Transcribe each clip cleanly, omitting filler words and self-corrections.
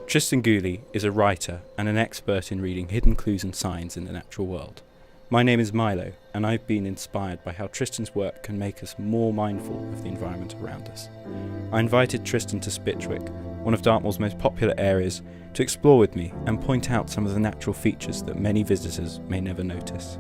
Tristan Gooley is a writer and an expert in reading hidden clues and signs in the natural world. My name is Milo, and I've been inspired by how Tristan's work can make us more mindful of the environment around us. I invited Tristan to Spitchwick, one of Dartmoor's most popular areas, to explore with me and point out some of the natural features that many visitors may never notice.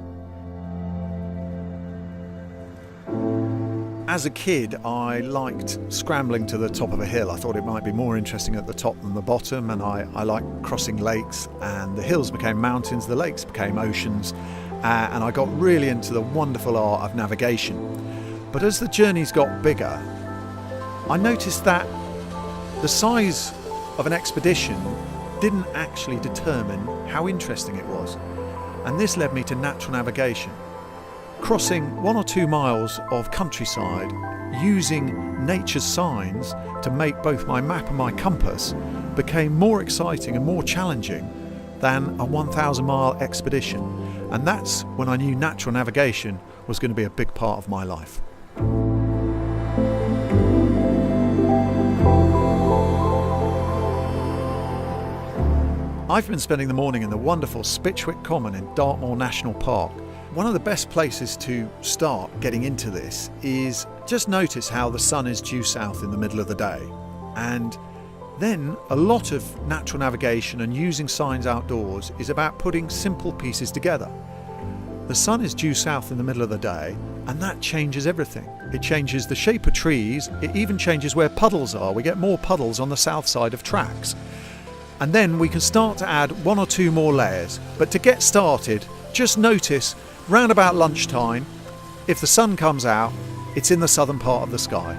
As a kid, I liked scrambling to the top of a hill. I thought it might be more interesting at the top than the bottom, and I liked crossing lakes, and the hills became mountains, the lakes became oceans, and I got really into the wonderful art of navigation. But as the journeys got bigger, I noticed that the size of an expedition didn't actually determine how interesting it was. And this led me to natural navigation. Crossing 1 or 2 miles of countryside using nature's signs to make both my map and my compass became more exciting and more challenging than a 1,000-mile expedition. And that's when I knew natural navigation was going to be a big part of my life. I've been spending the morning in the wonderful Spitchwick Common in Dartmoor National Park. One of the best places to start getting into this is just notice how the sun is due south in the middle of the day. And then a lot of natural navigation and using signs outdoors is about putting simple pieces together. The sun is due south in the middle of the day, and that changes everything. It changes the shape of trees, it even changes where puddles are. We get more puddles on the south side of tracks. And then we can start to add 1 or 2 more layers. But to get started, just notice round about lunchtime, if the sun comes out, it's in the southern part of the sky.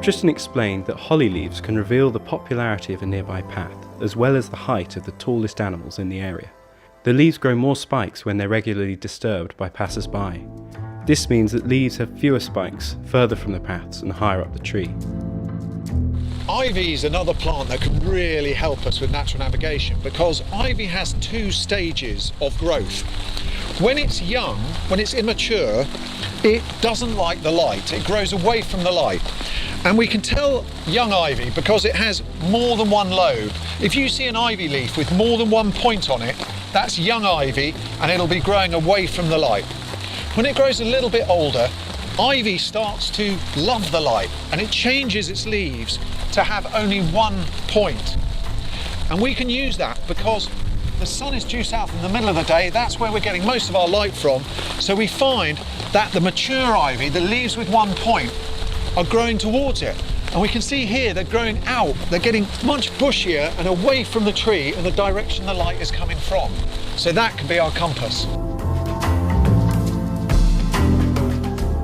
Tristan explained that holly leaves can reveal the popularity of a nearby path, as well as the height of the tallest animals in the area. The leaves grow more spikes when they're regularly disturbed by passers-by. This means that leaves have fewer spikes further from the paths and higher up the tree. Ivy is another plant that can really help us with natural navigation because ivy has 2 stages of growth. When it's young, when it's immature, it doesn't like the light. It grows away from the light. And we can tell young ivy because it has more than 1 lobe. If you see an ivy leaf with more than 1 point on it, that's young ivy and it'll be growing away from the light. When it grows a little bit older, ivy starts to love the light and it changes its leaves to have only 1 point. And we can use that because the sun is due south in the middle of the day. That's where we're getting most of our light from. So we find that the mature ivy, the leaves with 1 point, are growing towards it. And we can see here they're growing out. They're getting much bushier and away from the tree in the direction the light is coming from. So that can be our compass.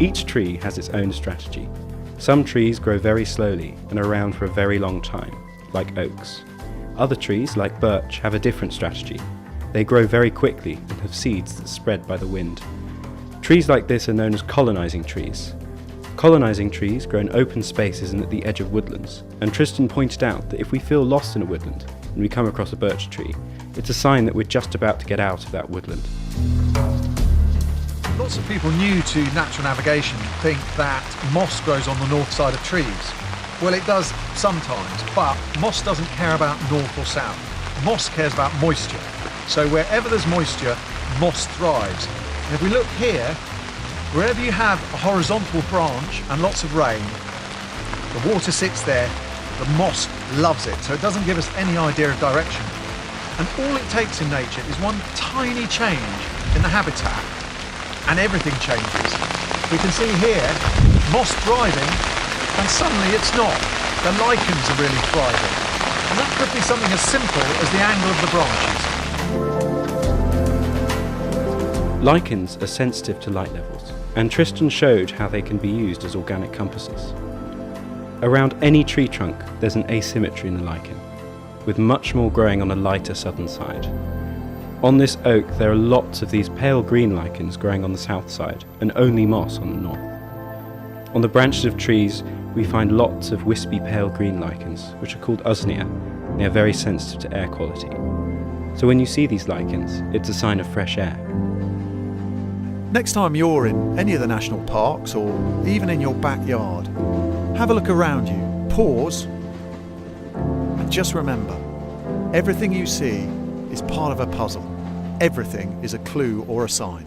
Each tree has its own strategy. Some trees grow very slowly and are around for a very long time, like oaks. Other trees, like birch, have a different strategy. They grow very quickly and have seeds that spread by the wind. Trees like this are known as colonizing trees. Colonizing trees grow in open spaces and at the edge of woodlands, and Tristan pointed out that if we feel lost in a woodland and we come across a birch tree, it's a sign that we're just about to get out of that woodland. Lots of people new to natural navigation think that moss grows on the north side of trees. Well, it does sometimes, but moss doesn't care about north or south. Moss cares about moisture. So wherever there's moisture, moss thrives. And if we look here, wherever you have a horizontal branch and lots of rain, the water sits there, the moss loves it, so it doesn't give us any idea of direction. And all it takes in nature is one tiny change in the habitat, and everything changes. We can see here, moss thriving, and suddenly it's not. The lichens are really thriving. And that could be something as simple as the angle of the branches. Lichens are sensitive to light levels, and Tristan showed how they can be used as organic compasses. Around any tree trunk, there's an asymmetry in the lichen, with much more growing on a lighter southern side. On this oak, there are lots of these pale green lichens growing on the south side, and only moss on the north. On the branches of trees, we find lots of wispy pale green lichens, which are called usnea, and they are very sensitive to air quality. So when you see these lichens, it's a sign of fresh air. Next time you're in any of the national parks or even in your backyard, Have a look around you, pause, and just remember, everything you see is part of a puzzle. Everything is a clue or a sign.